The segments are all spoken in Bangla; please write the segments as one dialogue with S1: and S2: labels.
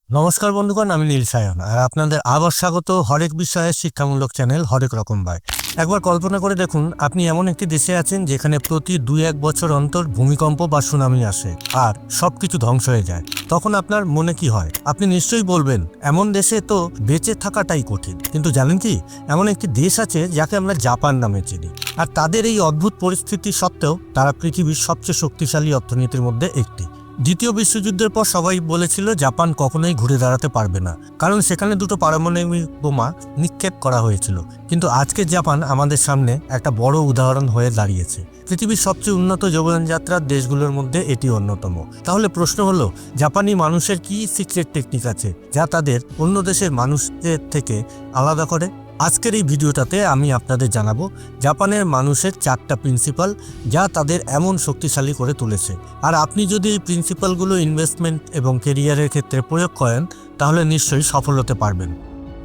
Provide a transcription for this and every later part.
S1: নমস্কার বন্ধুগণ, আমি নীল সায়ন আর আপনাদের আবার স্বাগত হরেক বিষয়ের শিক্ষামূলক চ্যানেল হরেক রকম ভাই। একবার কল্পনা করে দেখুন, আপনি এমন একটি দেশে আছেন যেখানে প্রতি 2-1 বছর অন্তর ভূমিকম্প বা সুনামি আসে আর সবকিছু ধ্বংস হয়ে যায়। তখন আপনার মনে কি হয়? আপনি নিশ্চয়ই বলবেন, এমন দেশে তো বেঁচে থাকাটাই কঠিন। কিন্তু জানেন কি, এমন একটি দেশ আছে যাকে আমরা জাপান নামে চিনি। আর তাদের এই অদ্ভুত পরিস্থিতি সত্ত্বেও তারা পৃথিবীর সবচেয়ে শক্তিশালী অর্থনীতির মধ্যে একটি। দ্বিতীয় বিশ্বযুদ্ধের পর সবাই বলেছিল জাপান কখনোই ঘুরে দাঁড়াতে পারবে না, কারণ সেখানে দুটো পারমাণবিক বোমা নিক্ষেপ করা হয়েছিল। কিন্তু আজকে জাপান আমাদের সামনে একটা বড় উদাহরণ হয়ে দাঁড়িয়েছে। পৃথিবীর সবচেয়ে উন্নত জীবনযাত্রার দেশগুলোর মধ্যে এটি অন্যতম। তাহলে প্রশ্ন হলো, জাপানি মানুষের কি সিক্রেট টেকনিক আছে যা তাদের অন্য দেশের মানুষদের থেকে আলাদা করে? আজকের এই ভিডিওটাতে আমি আপনাদের জানাবো জাপানের মানুষের 4টা প্রিন্সিপাল যা তাদের এমন শক্তিশালী করে তুলেছে। আর আপনি যদি এই প্রিন্সিপালগুলো ইনভেস্টমেন্ট এবং কেরিয়ারের ক্ষেত্রে প্রয়োগ করেন তাহলে নিশ্চয়ই সফল হতে পারবেন।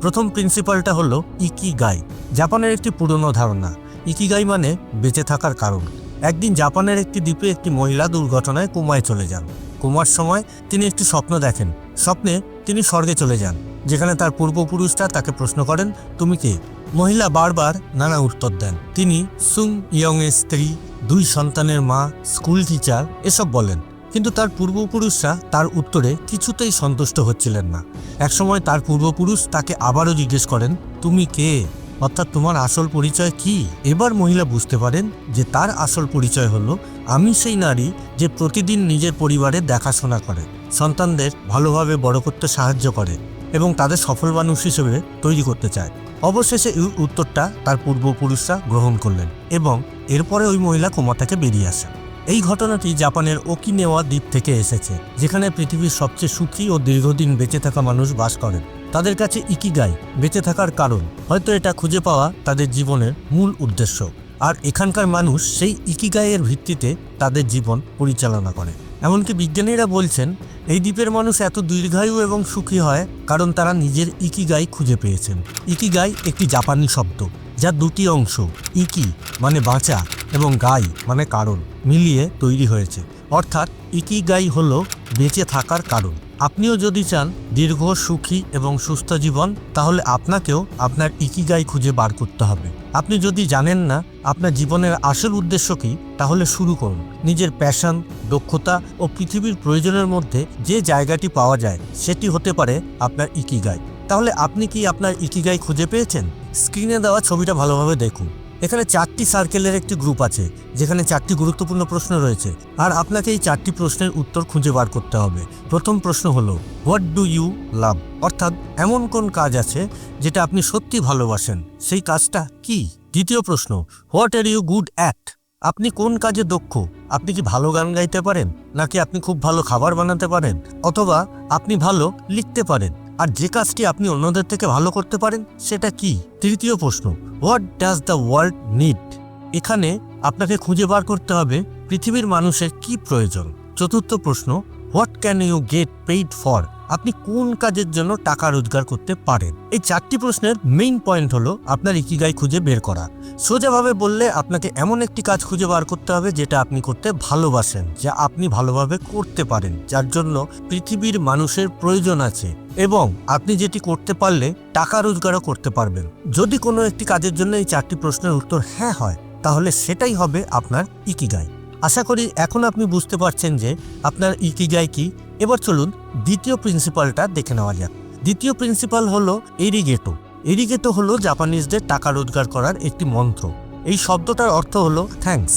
S1: প্রথম প্রিন্সিপালটা হলো ইকিগাই। জাপানের একটি পুরনো ধারণা। ইকিগাই মানে বেঁচে থাকার কারণ। একদিন জাপানের একটি দ্বীপে একটি মহিলা দুর্ঘটনায় কোমায় চলে যান। কোমার সময় তিনি একটি স্বপ্ন দেখেন। স্বপ্নে তিনি স্বর্গে চলে যান, যেখানে তার পূর্বপুরুষরা তাকে প্রশ্ন করেন, তুমি কে? মহিলা বারবার নানা উত্তর দেন। তিনি সুং ইয়ং এর স্ত্রী, 2 সন্তানের মা, স্কুল টিচার এসব বলেন। কিন্তু তার পূর্বপুরুষরা তার উত্তরে কিছুতেই সন্তুষ্ট হচ্ছিলেন না। একসময় তার পূর্বপুরুষ তাকে আবারও জিজ্ঞেস করেন, তুমি কে? অর্থাৎ তোমার আসল পরিচয় কি? এবার মহিলা বুঝতে পারেন যে তার আসল পরিচয় হলো, আমি সেই নারী যে প্রতিদিন নিজের পরিবারের দেখাশোনা করে, সন্তানদের ভালোভাবে বড় করতে সাহায্য করে এবং তাদের সফল মানুষ হিসেবে তৈরি করতে চায়। অবশেষে এই উত্তরটা তার পূর্বপুরুষরা গ্রহণ করলেন এবং এরপরে ওই মহিলা কোমা থেকে বেরিয়ে আসেন। এই ঘটনাটি জাপানের ওকিনাওয়া দ্বীপ থেকে এসেছে, যেখানে পৃথিবীর সবচেয়ে সুখী ও দীর্ঘদিন বেঁচে থাকা মানুষ বাস করেন। তাদের কাছে ইকিগাই বেঁচে থাকার কারণ, হয়তো এটা খুঁজে পাওয়া তাদের জীবনের মূল উদ্দেশ্য। আর এখানকার মানুষ সেই ইকিগাইয়ের ভিত্তিতে তাদের জীবন পরিচালনা করে। এমনকি বিজ্ঞানীরা বলছেন এই দ্বীপের মানুষ এত দীর্ঘায়ু এবং সুখী হয় কারণ তারা নিজের ইকিগাই খুঁজে পেয়েছেন। ইকিগাই একটি জাপানি শব্দ যার 2টি অংশ, ইকি মানে বাঁচা এবং গাই মানে কারণ, মিলিয়ে তৈরি হয়েছে। অর্থাৎ ইকিগাই হলো বেঁচে থাকার কারণ। আপনিও যদি চান দীর্ঘ, সুখী এবং সুস্থ জীবন, তাহলে আপনাকেও আপনার ইকিগাই খুঁজে বার করতে হবে। আপনি যদি জানেন না আপনার জীবনের আসল উদ্দেশ্য কী, তাহলে শুরু করুন। নিজের প্যাশন, দক্ষতা ও পৃথিবীর প্রয়োজনের মধ্যে যে জায়গাটি পাওয়া যায় সেটি হতে পারে আপনার ইকিগাই। তাহলে আপনি কি আপনার ইকিগাই খুঁজে পেয়েছেন? স্ক্রিনে দেওয়া ছবিটা ভালোভাবে দেখুন। এখানে 4টি সার্কেলের একটি গ্রুপ আছে, যেখানে 4টি গুরুত্বপূর্ণ প্রশ্ন রয়েছে আর আপনাকে এই 4টি প্রশ্নের উত্তর খুঁজে বার করতে হবে। প্রথম প্রশ্ন হলো, হোয়াট ডু ইউ লাভ? অর্থাৎ এমন কোন কাজ আছে যেটা আপনি সত্যি ভালোবাসেন, সেই কাজটা কি? দ্বিতীয় প্রশ্ন, what are you good at? আপনি কোন কাজে দক্ষ? আপনি কি ভালো গান গাইতে পারেন, নাকি আপনি খুব ভালো খাবার বানাতে পারেন, অথবা আপনি ভালো লিখতে পারেন? আর যে কাজটি আপনি অন্যদের থেকে ভালো করতে পারেন সেটা কি? তৃতীয় প্রশ্ন, what does the world need? এখানে আপনাকে খুঁজে বার করতে হবে পৃথিবীর মানুষের কি প্রয়োজন। চতুর্থ প্রশ্ন, what can you get paid for? আপনি কোন কাজের জন্য টাকা রোজগার করতে পারেন? এই 4টি প্রশ্নের মেইন পয়েন্ট হলো আপনার ইকিগাই খুঁজে বের করা। সোজাভাবে বললে আপনাকে এমন একটি কাজ খুঁজে বার করতে হবে যেটা আপনি করতে ভালোবাসেন, যা আপনি ভালোভাবে করতে পারেন, যার জন্য পৃথিবীর মানুষের প্রয়োজন আছে এবং আপনি যেটি করতে পারলে টাকা রোজগারও করতে পারবেন। যদি কোনো একটি কাজের জন্য এই 4টি প্রশ্নের উত্তর হ্যাঁ হয়, তাহলে সেটাই হবে আপনার ইকিগাই। আশা করি এখন আপনি বুঝতে পারছেন যে আপনার ইকিগাই কি। এবার চলুন দ্বিতীয় প্রিন্সিপালটা দেখে নেওয়া যাক। দ্বিতীয় প্রিন্সিপাল হলো এরিগেটো। এরিগেটো হলো জাপানিজদের টাকা রোজগার করার একটি মন্ত্র। এই শব্দটার অর্থ হলো থ্যাঙ্কস।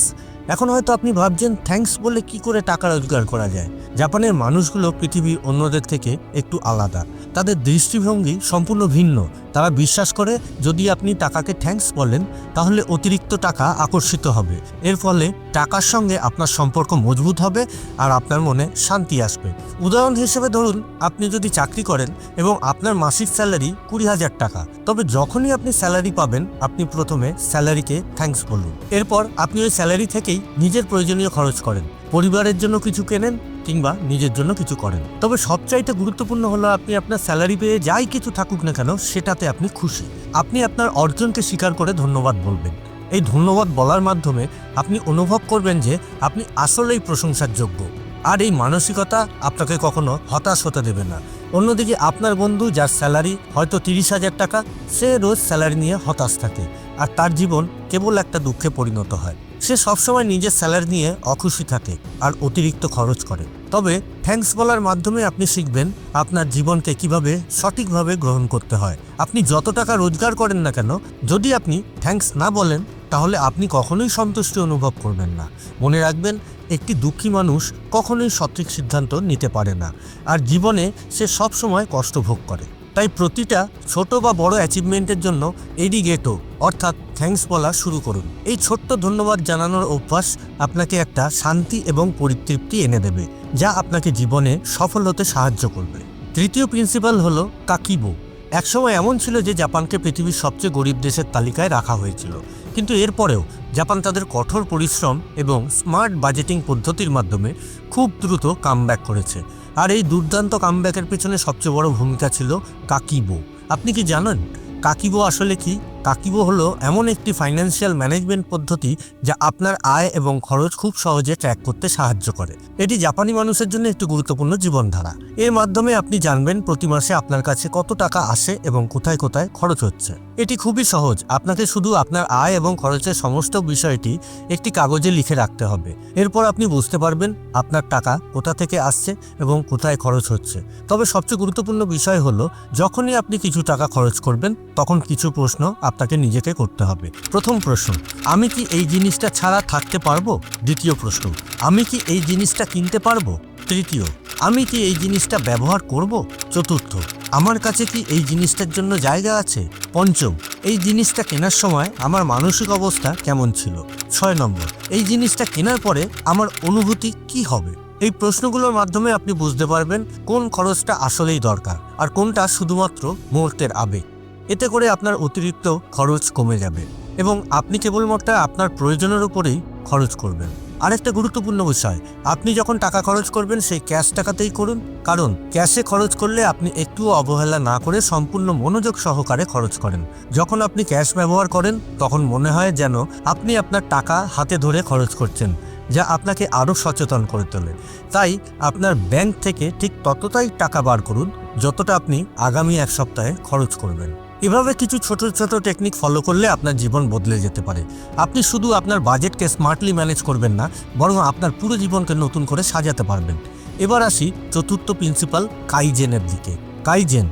S1: এখন হয়তো আপনি ভাবছেন, থ্যাঙ্কস বলে কি করে টাকা রোজগার করা যায়? জাপানের মানুষগুলো পৃথিবীর অন্যদের থেকে একটু আলাদা। তাদের দৃষ্টিভঙ্গি সম্পূর্ণ ভিন্ন। তারা বিশ্বাস করে যদি আপনি টাকাকে থ্যাঙ্কস বলেন তাহলে অতিরিক্ত টাকা আকর্ষিত হবে। এর ফলে টাকার সঙ্গে আপনার সম্পর্ক মজবুত হবে আর আপনার মনে শান্তি আসবে। উদাহরণ হিসেবে ধরুন, আপনি যদি চাকরি করেন এবং আপনার মাসিক স্যালারি 20,000 টাকা, তবে যখনই আপনি স্যালারি পাবেন আপনি প্রথমে স্যালারিকে থ্যাঙ্কস বলুন। এরপর আপনি ওই স্যালারি থেকেই নিজের প্রয়োজনীয় খরচ করেন, পরিবারের জন্য কিছু কেনেন কিংবা নিজের জন্য কিছু করেন। তবে সবচাইতে গুরুত্বপূর্ণ হলো আপনি আপনার স্যালারি পেয়ে যাই কিছু থাকুক না কেন সেটাতে আপনি খুশি। আপনি আপনার অর্জনকে স্বীকার করে ধন্যবাদ বলবেন। এই ধন্যবাদ বলার মাধ্যমে আপনি অনুভব করবেন যে আপনি আসলেই প্রশংসার যোগ্য। আর এই মানসিকতা আপনাকে কখনো হতাশ হতে দেবে না। অন্যদিকে আপনার বন্ধু যার স্যালারি হয়তো 30,000 টাকা, সে রোজ স্যালারি নিয়ে হতাশ থাকে আর তার জীবন কেবল একটা দুঃখে পরিণত হয়। সে সবসময় নিজের স্যালারি নিয়ে অখুশি থাকে আর অতিরিক্ত খরচ করে। তবে থ্যাঙ্কস বলার মাধ্যমে আপনি শিখবেন আপনার জীবনকে কিভাবে সঠিকভাবে গ্রহণ করতে হয়। আপনি যত টাকা রোজগার করেন না কেন, যদি আপনি থ্যাঙ্কস না বলেন তাহলে আপনি কখনোই সন্তুষ্টি অনুভব করবেন না। মনে রাখবেন, একটি দুঃখী মানুষ কখনোই সঠিক সিদ্ধান্ত নিতে পারে না আর জীবনে সে সবসময় কষ্ট ভোগ করে। তাই প্রতিটা ছোট বা বড় অ্যাচিভমেন্টের জন্য এরিগেটো অর্থাৎ থ্যাঙ্কস বলা শুরু করুন। এই ছোট্ট ধন্যবাদ জানানোর অভ্যাস আপনাকে একটা শান্তি এবং পরিতৃপ্তি এনে দেবে, যা আপনাকে জীবনে সফল হতে সাহায্য করবে। তৃতীয় প্রিন্সিপাল হলো কাকিবো। একসময় এমন ছিল যে জাপানকে পৃথিবীর সবচেয়ে গরিব দেশের তালিকায় রাখা হয়েছিল, কিন্তু এরপরেও জাপান তাদের কঠোর পরিশ্রম এবং স্মার্ট বাজেটিং পদ্ধতির মাধ্যমে খুব দ্রুত কামব্যাক করেছে। আর এই দুর্দান্ত কামব্যাকের পেছনে সবচেয়ে বড় ভূমিকা ছিল কাকিবো। আপনি কি জানেন কাকিবো আসলে কি? কাকিবো হলো এমন একটি ফাইন্যান্সিয়াল ম্যানেজমেন্ট পদ্ধতি যা আপনার আয় এবং খরচ খুব সহজে ট্র্যাক করতে সাহায্য করে। এটি জাপানি মানুষের জন্য একটি গুরুত্বপূর্ণ জীবনধারা। এর মাধ্যমে আপনি জানবেন প্রতি মাসে আপনার কাছে কত টাকা আসে এবং কোথায় কোথায় খরচ হচ্ছে। এটি খুবই সহজ। আপনাকে শুধু আপনার আয় এবং খরচের সমস্ত বিষয়টি একটি কাগজে লিখে রাখতে হবে। এরপর আপনি বুঝতে পারবেন আপনার টাকা কোথা থেকে আসছে এবং কোথায় খরচ হচ্ছে। তবে সবচেয়ে গুরুত্বপূর্ণ বিষয় হলো, যখনই আপনি কিছু টাকা খরচ করবেন তখন কিছু প্রশ্ন আপনাকে নিজেকে করতে হবে। প্রথম প্রশ্ন, আমি কি এই জিনিসটা ছাড়া থাকতে পারবো? দ্বিতীয় প্রশ্ন, আমি কি এই জিনিসটা কিনতে পারবো? তৃতীয়, আমি কি এই জিনিসটা ব্যবহার করব? চতুর্থ, আমার কাছে কি এই জিনিসটার জন্য জায়গা আছে? পঞ্চম, এই জিনিসটা কেনার সময় আমার মানসিক অবস্থা কেমন ছিল? 6 নম্বর, এই জিনিসটা কেনার পরে আমার অনুভূতি কি হবে? এই প্রশ্নগুলোর মাধ্যমে আপনি বুঝতে পারবেন কোন খরচটা আসলেই দরকার আর কোনটা শুধুমাত্র মুহূর্তের আবেগ। এতে করে আপনার অতিরিক্ত খরচ কমে যাবে এবং আপনি কেবলমাত্র আপনার প্রয়োজনের উপরেই খরচ করবেন। আরেকটা গুরুত্বপূর্ণ বিষয়, আপনি যখন টাকা খরচ করবেন সেই ক্যাশ টাকাতেই করুন, কারণ ক্যাশে খরচ করলে আপনি একটুও অবহেলা না করে সম্পূর্ণ মনোযোগ সহকারে খরচ করেন। যখন আপনি ক্যাশ ব্যবহার করেন তখন মনে হয় যেন আপনি আপনার টাকা হাতে ধরে খরচ করছেন, যা আপনাকে আরও সচেতন করে তোলে। তাই আপনার ব্যাংক থেকে ঠিক ততটাই টাকা বার করুন যতটা আপনি আগামী 1 সপ্তাহে খরচ করবেন। এভাবে কিছু ছোট ছোট টেকনিক ফলো করলে আপনার জীবন বদলে যেতে পারে। আপনি শুধু আপনার বাজেটকে স্মার্টলি ম্যানেজ করবেন না, বরং আপনার পুরো জীবনকে নতুন করে সাজাতে পারবেন। এবার আসি চতুর্থ প্রিন্সিপাল কাইজেনের দিকে। কাইজেন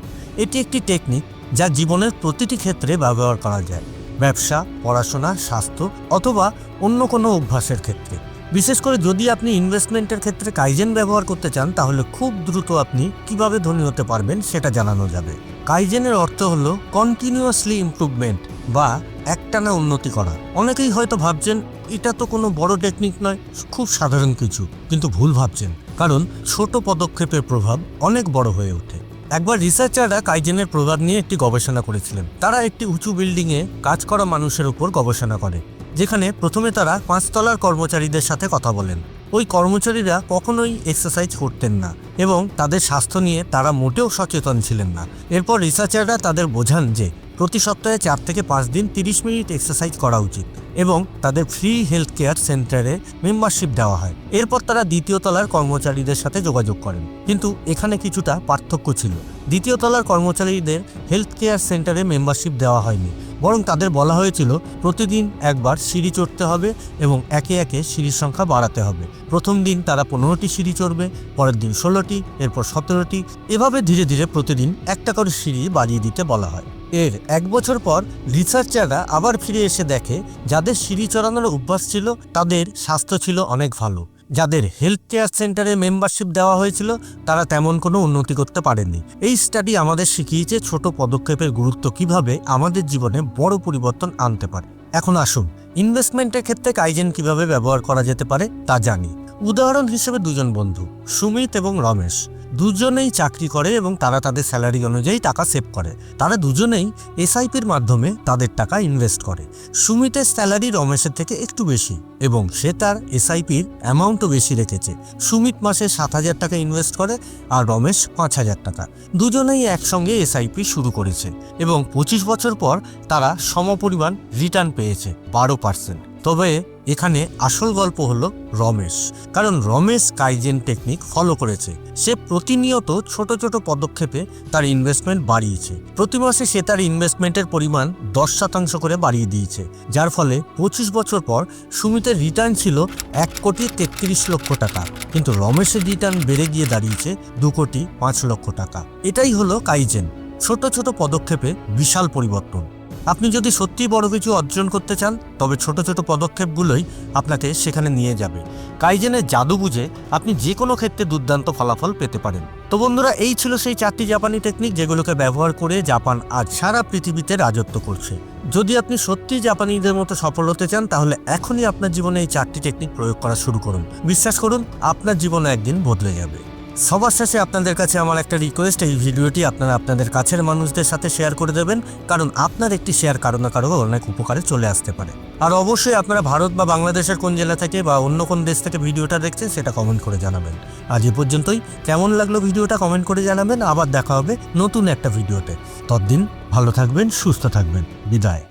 S1: এটি একটি টেকনিক যা জীবনের প্রতিটি ক্ষেত্রে ব্যবহার করা যায়, ব্যবসা, পড়াশোনা, স্বাস্থ্য অথবা অন্য কোনো অভ্যাসের ক্ষেত্রে। বিশেষ করে যদি আপনি ইনভেস্টমেন্টের ক্ষেত্রে কাইজেন ব্যবহার করতে চান, তাহলে খুব দ্রুত আপনি কিভাবে ধনী হতে পারবেন সেটা জানানো যাবে। কাইজেনের অর্থ হলো কন্টিনিউয়াসলি ইমপ্রুভমেন্ট বা একটানা উন্নতি করা। অনেকেই হয়তো ভাবছেন এটা তো কোনো বড় টেকনিক নয়, খুব সাধারণ কিছু, কিন্তু ভুল ভাবছেন, কারণ ছোট পদক্ষেপের প্রভাব অনেক বড় হয়ে ওঠে। একবার রিসার্চাররা কাইজেনের প্রভাব নিয়ে একটি গবেষণা করেছিলেন। তারা একটি উঁচু বিল্ডিংয়ে কাজ করা মানুষের উপর গবেষণা করে, যেখানে প্রথমে তারা 5 তলার কর্মচারীদের সাথে কথা বলেন। ওই কর্মচারীরা কখনোই এক্সারসাইজ করতেন না এবং তাদের স্বাস্থ্য নিয়ে তারা মোটেও সচেতন ছিলেন না। এরপর রিসার্চাররা তাদের বোঝান যে প্রতি সপ্তাহে 4 থেকে 5 দিন 30 মিনিট এক্সারসাইজ করা উচিত এবং তাদের ফ্রি হেলথ কেয়ার সেন্টারে মেম্বারশিপ দেওয়া হয়। এরপর তারা দ্বিতীয় তলার কর্মচারীদের সাথে যোগাযোগ করেন, কিন্তু এখানে কিছুটা পার্থক্য ছিল। দ্বিতীয় তলার কর্মচারীদের হেলথ কেয়ার সেন্টারে মেম্বারশিপ দেওয়া হয়নি, বরং তাদের বলা হয়েছিল প্রতিদিন একবার সিঁড়ি চড়তে হবে এবং একে একে সিঁড়ির সংখ্যা বাড়াতে হবে। প্রথম দিন তারা 15টি সিঁড়ি চড়বে, পরের দিন 16টি, এরপর 17টি, এভাবে ধীরে ধীরে প্রতিদিন একটা করে সিঁড়ি বাড়িয়ে দিতে বলা হয়। এর 1 বছর পর রিসার্চাররা আবার ফিরে এসে দেখে যাদের সিঁড়ি চড়ানোর অভ্যাস ছিল তাদের স্বাস্থ্য ছিল অনেক ভালো। যাদের হেলথ কেয়ার সেন্টারে মেম্বারশিপ দেওয়া হয়েছিল তারা তেমন কোনো উন্নতি করতে পারেনি। এই স্টাডি আমাদের শিখিয়েছে ছোট পদক্ষেপের গুরুত্ব কিভাবে আমাদের জীবনে বড় পরিবর্তন আনতে পারে। এখন আসুন ইনভেস্টমেন্টের ক্ষেত্রে কাইজেন কিভাবে ব্যবহার করা যেতে পারে তা জানি। উদাহরণ হিসেবে 2 জন বন্ধু, সুমিত এবং রমেশ, দুজনেই চাকরি করে এবং তারা তাদের স্যালারি অনুযায়ী টাকা সেভ করে। তারা দুজনেই এসআইপির মাধ্যমে তাদের টাকা ইনভেস্ট করে। সুমিতের স্যালারি রমেশের থেকে একটু বেশি এবং সে তার এসআইপির অ্যামাউন্টও বেশি রেখেছে। সুমিত মাসে 7,000 টাকা ইনভেস্ট করে আর রমেশ 5,000 টাকা। দুজনেই একসঙ্গে এসআইপি শুরু করেছে এবং 25 বছর পর তারা সমপরিমাণ রিটার্ন পেয়েছে 12%। তবে এখানে আসল গল্প হলো রমেশ, কারণ রমেশ কাইজেন টেকনিক ফলো করেছে। সে প্রতিনিয়ত ছোট ছোট পদক্ষেপে তার ইনভেস্টমেন্ট বাড়িয়েছে। প্রতি মাসে সে তার ইনভেস্টমেন্টের পরিমাণ 10% করে বাড়িয়ে দিয়েছে, যার ফলে 25 বছর পর সুমিতের রিটার্ন ছিল 1,33,00,000 টাকা, কিন্তু রমেশের রিটার্ন বেড়ে গিয়ে দাঁড়িয়েছে 2,05,00,000 টাকা। এটাই হলো কাইজেন, ছোট ছোট পদক্ষেপে বিশাল পরিবর্তন। আপনি যদি সত্যিই বড় কিছু অর্জন করতে চান, তবে ছোট ছোট পদক্ষেপগুলোই আপনাকে সেখানে নিয়ে যাবে। কাইজেনের জাদু বুঝে আপনি যে কোনো ক্ষেত্রে দুর্দান্ত ফলাফল পেতে পারেন। তো বন্ধুরা, এই ছিল সেই 4টি জাপানি টেকনিক যেগুলোকে ব্যবহার করে জাপান আজ সারা পৃথিবীতে রাজত্ব করছে। যদি আপনি সত্যি জাপানিদের মতো সফল হতে চান, তাহলে এখনই আপনার জীবনে এই 4টি টেকনিক প্রয়োগ করা শুরু করুন। বিশ্বাস করুন, আপনার জীবনে একদিন বদলে যাবে। সবার শেষে আপনাদের কাছে আমার একটা রিকোয়েস্ট, এই ভিডিওটি আপনারা আপনাদের কাছের মানুষদের সাথে শেয়ার করে দেবেন, কারণ আপনার একটি শেয়ার কারো না কারো অনেক উপকারে চলে আসতে পারে। আর অবশ্যই আপনারা ভারত বা বাংলাদেশের কোন জেলা থেকে বা অন্য কোন দেশ থেকে ভিডিওটা দেখছেন সেটা কমেন্ট করে জানাবেন। আজ এ পর্যন্তই। কেমন লাগলো ভিডিওটা কমেন্ট করে জানাবেন। আবার দেখা হবে নতুন একটা ভিডিওতে। ততদিন ভালো থাকবেন, সুস্থ থাকবেন। বিদায়।